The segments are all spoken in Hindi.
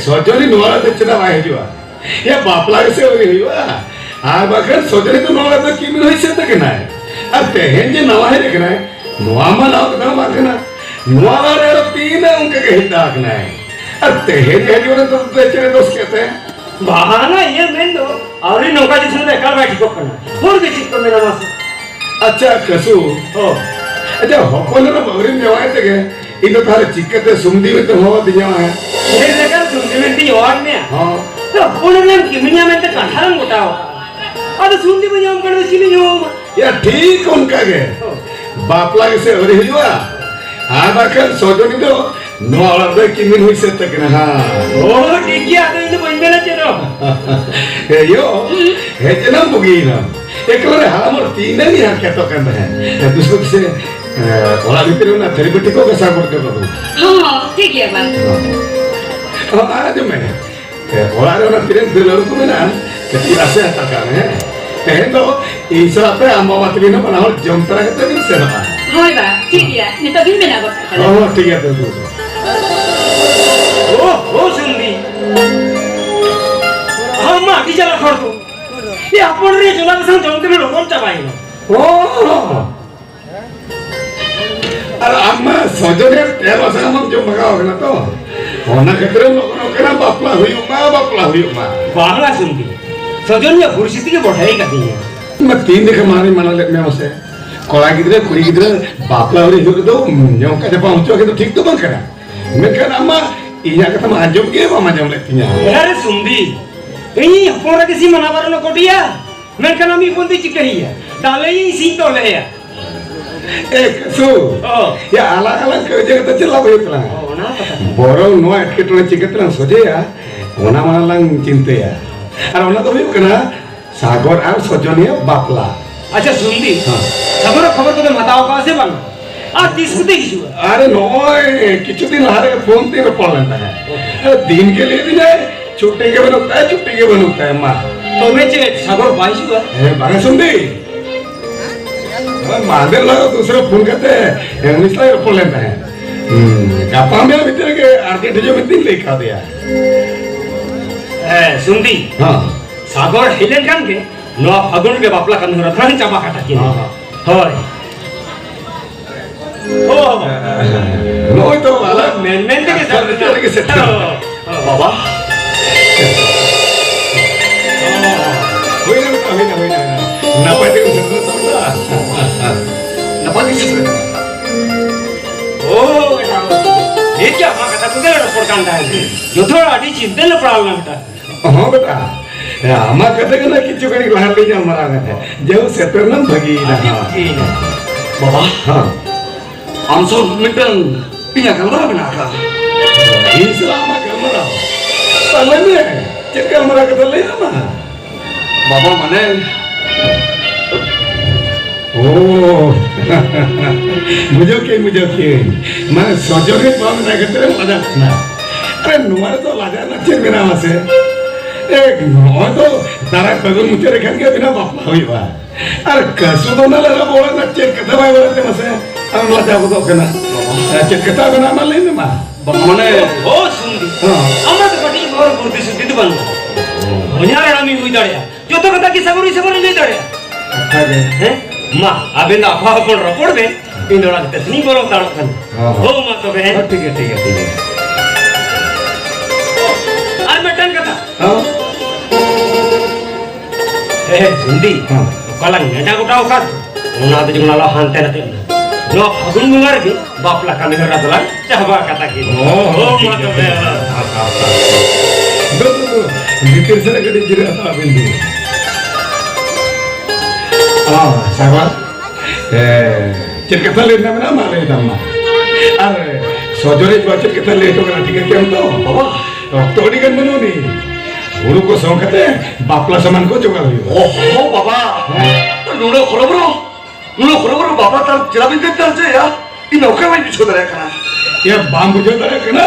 सजनी नोड़ा चना हजूआ या बापला से सजनी तो नोड़ा तो किमिन होई से तक ना अब तेहन जे नवा है देखना है नवा मा नाव कदा माखना नवा रे तीन उनके के हिता कना है अब तेहन जे जो तो बेचने दोस्त कहते हैं बहाना ये मेन दो और इन नौका जिसने देखा बैठ को करना और भी चीज को मेरा मासे अच्छा कसू ओ अच्छा होकोले ना बगरिन जवाए तके इन तो थारे चिक्कते सुमदी में तो हो दिया है ये लेकर सुमदी में दी और में हां तो उन्होंने किमिया में तो कठारन गोटाओ और सुमदी में हम कर चिली जो या ठीक उनका के बापला के से अरे हुआ आ बाकर सोजनी तो नोला दे किमिन हुई से तक ना हां ओ ठीक है तो इन बंदे ना चलो ए यो हे जना बुगी ना एक बार हां मोर तीन नहीं है क्या तो करना है दूसरे से orang itu na teribeti kok kesal berdua tu. हाँ ठीक है बात Oh ada mana? Orang ada orang tidak dulu tu mana? Ketika saya takkan Tehendo Isra pe amma matri na mana hol jom तरह kita ni sana. हाँ बात ठीक है नहीं तो भी मैंने बात कर Oh ठीक है tu. ओ सुंदी हम आगे चला खड़ तो ये अपन रे चला के संग जमते में लोगों चाबाई ना Oh. Al amma sojone tera sama jom magaw na to. Ona ketere lokono kena bapla huyuk ma. बाहला सुंदी सजन या गुरसिती के बढ़ाई का दी है मैं 3 दिन मारे मना ले मैं उसे कोला गिदरे कुड़ी गिदरे बापला और हियो तो न्यों का जब पहुंचो के तो ठीक तो बन करा मैं कह अम्मा इया का तम आजम के मामा जम लेती हैं अरे सुंदी यही हपोरा किसी मनावर न कोटिया मैं कहना मी बोलती चिकनी है डाले ही सी तो ले है एक सु या अलग-अलग kerja kita celah begitu lah ओ ना पता borong no etketone ciketran soje ya ona malang cinte ya ar ona to huyuk kana sagor ar sojonia bapla अच्छा सुंदी खबर खबर तुम्हें बताओ कहाँ से बना आज किसको देखी जुआ अरे नॉय किचु दिन हारे फोन ते में पड़ लेता है दिन के लिए भी नहीं छुट्टी के बनता है छुट्टी के बनता है माँ तो मैं चे खबर बाई जुआ बागे सुन दी मादर लगा दूसरे फोन करते हैं इंग्लिश लाइव पढ़ लेता है कापा में भीतर के आर्केट जो में दिन लिखा दिया ए सुंदी हाँ सागर हिलेन कान के नो फागुन के बापला कान रथान चाबा काटा की होय ओ नो तो वाला मेन के साथ के सेट बाबा होइना नapa itu sebenarnya napa itu sebenarnya ओ ये क्या मां कथा तुझे रिपोर्ट कांडा है जो थोड़ा आदि चिंता न पड़ाल ना बेटा हाँ बेटा ya ama kata kena kicu kan lahar le jam marang है jauh setter nam bagi dah बाबा हाँ आंसर मिटन पिया kamera benaka Islam kamera palanya cek kamera kata le nama बाबा माने oh मुझे के मैं सोचो के पाम ना करते मजा ना अरे नुआर तो लाजा ना चेक बिना वसे एक नो तो तारा बगल मुझे रखन के बिना बापला हुई बा अरे कसु तो ना लगा बोला ना चेक कथा भाई बोलते मसे हम लाजा को तो कना चेक कथा बना मान ले ना बाबा माने ओ सुंदी আমরা তো কটি মোর বুদ্ধি সুদ্ধি তো বানো ওኛর আমি হই দাঁড়িয়া যত কথা কি সাগরি সবরে লই দাঁড়িয়া हैं मां अबे ना अफा अपन रपड़ में इंदोड़ा के तसनी बोलो ताड़ खन हो मत तो बहन ठीक है आज मैं टन कथा हां ए सुंदी कलंग नेटा गोटाओ का ओना तो जुनाला हानते रहते नो फागुन मुंगार के बापला का मेरा दला चाहबा कथा की हो मत तो बहन दो निकल से गडी जिरा था बिंदु ah sahabat cerita lain nama nama lain nama are sojore buat cerita lain itu kan tiga jam tu bawa waktu ini kan menu ni uru ko song kata bapla saman ko juga oh baba nuno khorobro baba tar jabin dekta je ya ini oke mai bicho dare kana ya bam bujo dare kana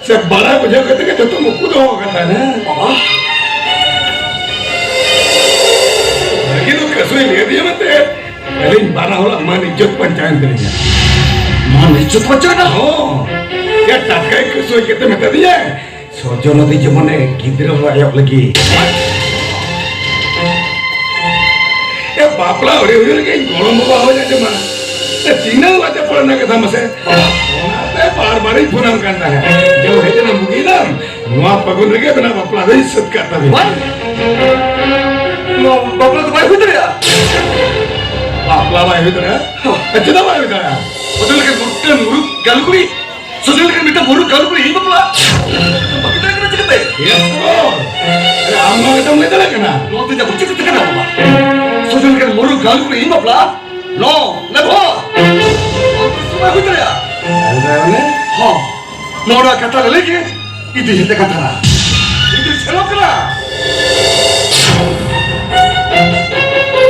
se bada bujo kata kata tu muku do kata na baba gitu kasui lihat dia mate paling parah lah man ijat pancayan dirinya man ijat pancayan oh ya takai kasui kita mata dia sojono di zamane gidra ayok lagi ya bapla ore lagi golong bawa aja cuma Cina aja pernah kata mas saya bar-bari punam kata है jauh aja nambugilam nuap pagun lagi benar bapla dari sekat tapi नो बापला तो भाई हुई या bapla baik itu ya अच्छा baik itu ya सजल के मुट्टे मुरुक गालकुड़ी सजल के मिट्टा मुरुक गालकुड़ी ही बापला बाकी तरह कना चिकते yes bro अरे आम लोग itu mulai dah kena नो तो जब चिकते कना बाबा सजल के मुरुक गालकुड़ी ही बापला नो लेबो सुबह हुई या ada mana हाँ नोरा कथा लेके इधर हिते कथा ना इधर चलो करा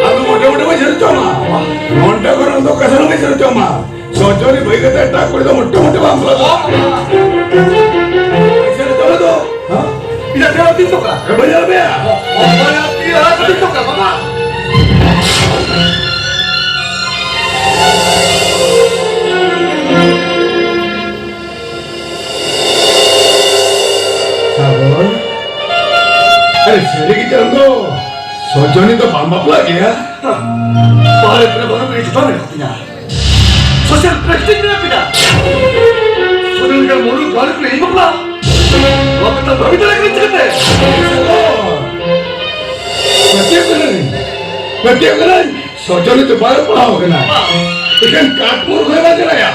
aku mudah-mudah macam cuma nonton orang tu kasar macam cuma सजनी भाई कहते अटैक कर दो मोटे मोटे मामला ऐसे चलो तो हां इधर तेरा दिन तो का भैया भैया भैया तेरा दिन तो का बाबा सागर अरे शेरी की तरह तो सजनी तो बापला गया बाहर इतने बाहर नहीं छुपा नहीं होती ना सोशल प्रेस्टीज में पिता सोशल का मोड़ू बाहर नहीं बापला वहाँ पे तो भाभी तो लेकर चलते बच्चे करें सजनी तो बाहर पढ़ा होगा ना लेकिन काटमूर खोया चला या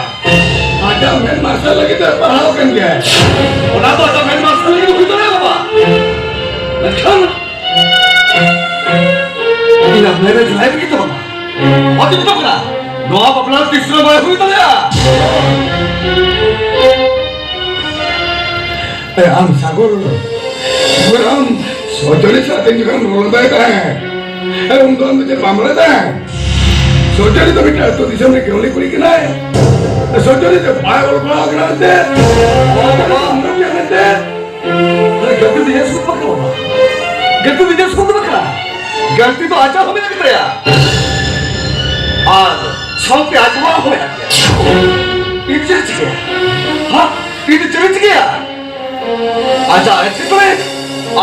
आजा मेन मास्टर लगे तो पढ़ाओ कर गया है और तो आजा मेन मास्टर लगे तो खुद तो नहीं बाबा लक्षण इन मेरे जुलाई में कितना बाबा और तुम तो करा नवाब अपना तीसरा बार हुई तो या अरे हम सागर हम सोचने चाहते हैं कि हम रोल देता है अरे उन दोनों मुझे पाम रहता है सोचने तो बेटा तो दिशा में क्यों नहीं कुड़ी किना है सोचने तो पाए और बड़ा आगरा से हम लोग क्या करते हैं अरे गलती तो ये सुन पकड़ा होगा गलती तो ये सुन पकड़ा गलती तो आजा हमें लगता है आज शाम पे आज वहाँ हो गया इधर चल गया हाँ इधर चल गया आजा ऐसे तो है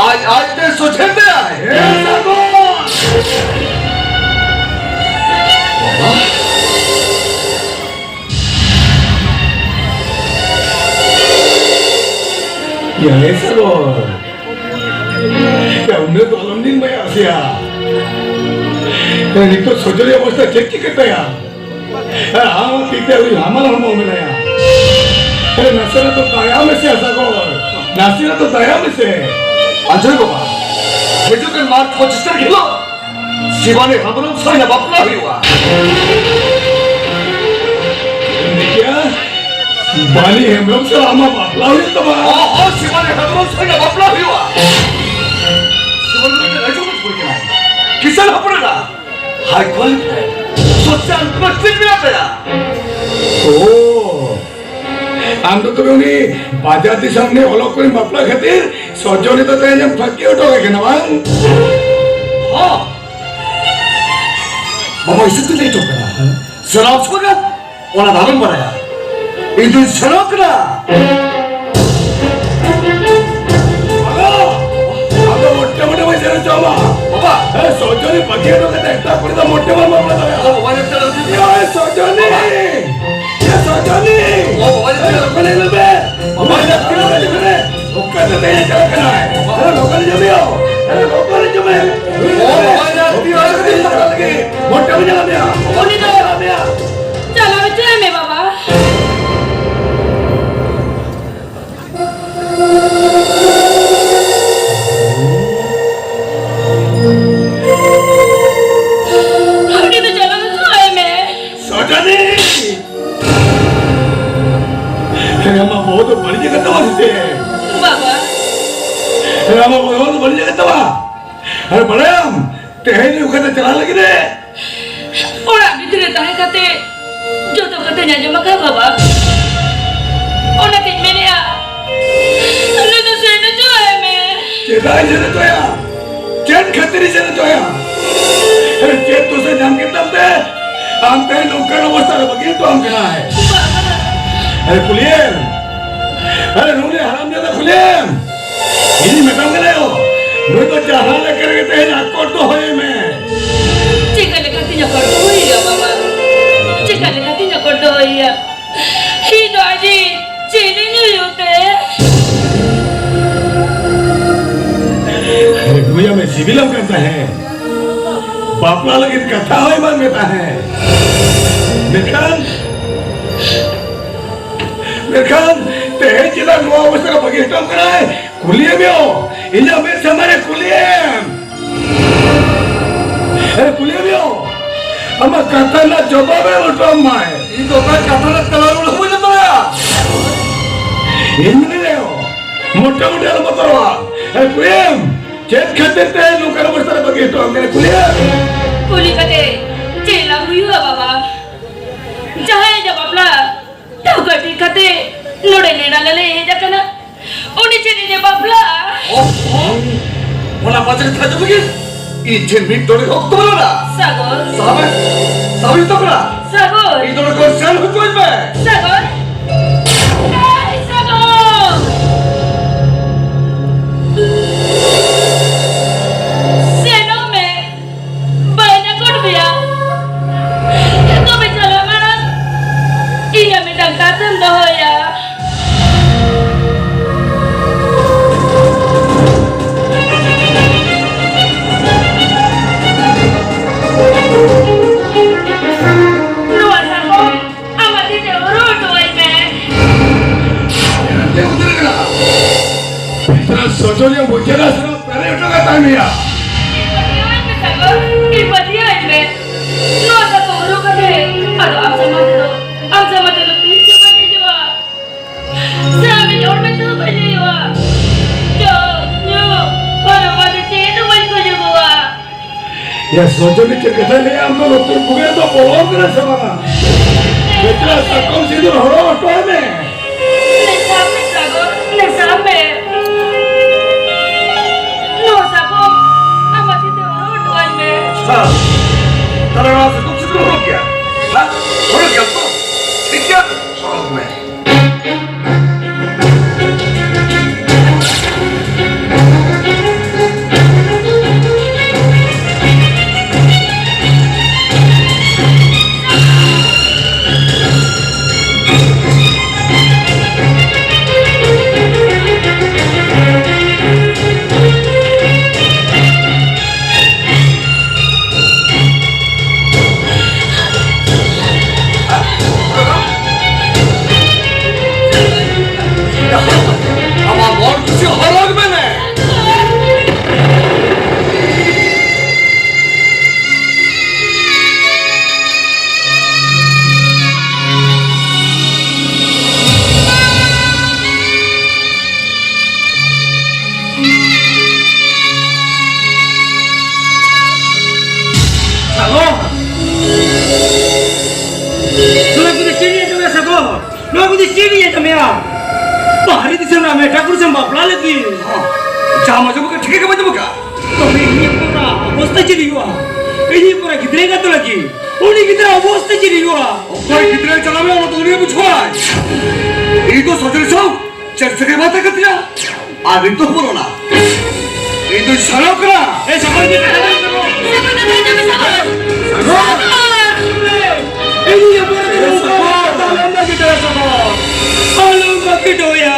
आज ते सोचे ते आए ऐसा कौन ya eso ya udah tuh alumni mbak Asia dan itu sojolnya mesti cek kita ya kita ini amal mau menaya nasira tuh kaya mesti asa kok nasira tuh kaya mesti aja kok pak itu kan mark poster gitu siwane hamron soalnya bapla huwa ya Bali Hemrom selama bapla huwa tuh pak oh siwane hamron soalnya bapla huwa siwane itu cuma sebutnya किसान अपना हाई क्वालिटी सोशल प्लास्टिक में आता है हम तो तुम्हें बाजार के सामने अलग कोई मपला खातिर सजोने तो तेरे जब फक्की उठोगे क्या नवान हाँ बाबा इसे तो नहीं चुप करा शराब सुना वाला दामन बनाया इधर शराब करा मोटे मोटे वैसे ना चौमा बाबा सोचोनी पकिया तो कहते हैं पूरी तो मोटे मार मार लगा वो वाले चलो ये सोचोनी वो वाले चलो कौन है लबे बाबा जब क्यों नहीं करे उसका तो तेरे चला करना है अरे लोगों ने जमे आओ अरे लोगों ने जमे वो वाले क्यों नहीं चला लगे मोटे में चला गया वो नहीं चला गया चला बच्चे में बाबा रामा बहुत बड़ी जगह तवा से बाबा रामा बहुत बड़ी जगह तवा अरे बड़े हम तेरे उखते चला लगी रे और अभी तेरे ताहे कहते जो तो कहते ना जो मका बाबा और ना तीन मैंने आ अल्लाह तो सेने जो है मैं चेताई से तो या चेत खतरी से तो या अरे चेत तो से जाम के तब ते हम ते लोकल अवस्था रे बगी तो हम कहना है अरे कुलियन अरे नूने हराम ज्यादा कुलियन इन्हीं में काम कर रहे हो मैं तो जहाँ लेकर गए थे ना कोट तो होए मैं चिका लेकर तीन कोट तो होई है बाबा चिका लेकर तीन कोट तो होई है ही तो आजी चीनी नहीं होते अरे दुनिया में सिविलम करता है बापला लगी कथा होए मन में ता है देखन तेरे जिला नुआ अवस्था का बगीचम करा है कुलिये में हो इन्हें मेरे समारे कुलिये अरे कुलिये में हो हम कथा ना जवाब है उठो माय इन तो का कथा ना कलार उड़ हो जाता है इन्हें नहीं हो मोटे मोटे अलग बतावा अरे कुलियम चेत खाते ते नुकर अवस्था का बगीचम मेरे कुलिये कुली कते चेला हुई हुआ बाबा चाहे जब अपना nalalahi ka na. Uni sini niya babla. Wala pa dyan tayo begin. Ijen victory hokto na. Sagot. Sabi to ka. Sagot. Ito na konsen hukuin ba? Sagot. Ay, sagot. Sino me? Banyak kurbiya. Ito may salamat. Iya may dagkatan dohoya. Luar ako, amat hindi uruto ay me. Dia udah kena. Terus sojolnya bocah sana pere udah kata dia. Ibadiyan me sagot. Ibadiyan me. Luar ako uru ka de. Ado ang sama dito. Ang sama dito pinsa ba niyo ah. Sabi niyo orme to ba niyo ah. Yo. Para maditino man ko niyo ah. Ya sojolnya cerita le amno lotur bukan to bolong kena sama. Betul sakon sidur horo to ame. Nasabi sagot. Nasabi. Luar ako, amat hindi uruto ay me. हाँ, तारा रात को चित्र हो गया, हाँ, हो गया तो, ठीक है, शौक में। Bahari di sana me Thakur से बापला लगी जामा जब का ठीक है बजब का तो ini pura अवस्था चली हुआ ini pura कितने का तो लगी उन्हीं कितने अवस्था चली हुआ कोई कितने चला में वो तो उन्हें पूछवा ये तो सोचल छो चर्च के बात करते जा आदि तो बोलो ना ये तो सालो करा ए समझ के ini yang pura तालंदा की तरह सको kalau makin doya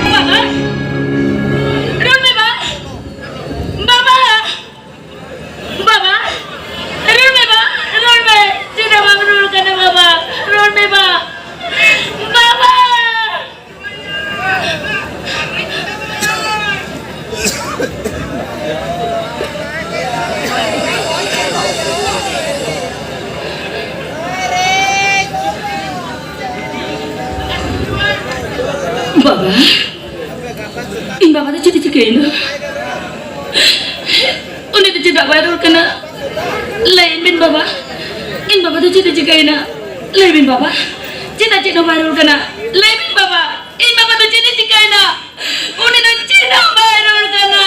Baba, ¿dónde vas? Baba, in Baba the Chitty Chicken. Only the Chita Varukana, lay in Baba, in Baba the Chitty Chicken, lay in Baba, Chita Chino Varukana, lay in Baba, in Baba the Chitty Chicken, only the Chita Varukana.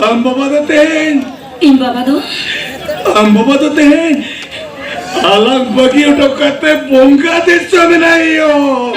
Ang baba dating. In Baba do? Ang baba dating. Alang bagi udah kate bongga desa menayo.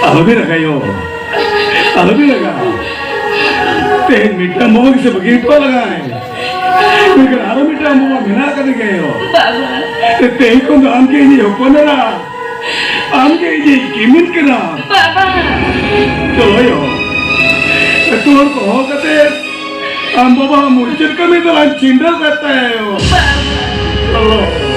Alhamdulillah kayo. Alhamdulillah. Teh mita mau bisa begitu lagi. Mungkin ada mita mau mina kata kayo. Baba. Teh ko naam ke ini apa nara? Am ke ini kimin kena? Baba. Chalo yo. Tuh ko kate. Am baba muncul kami dalam cinta kata yo. Baba. Chalo.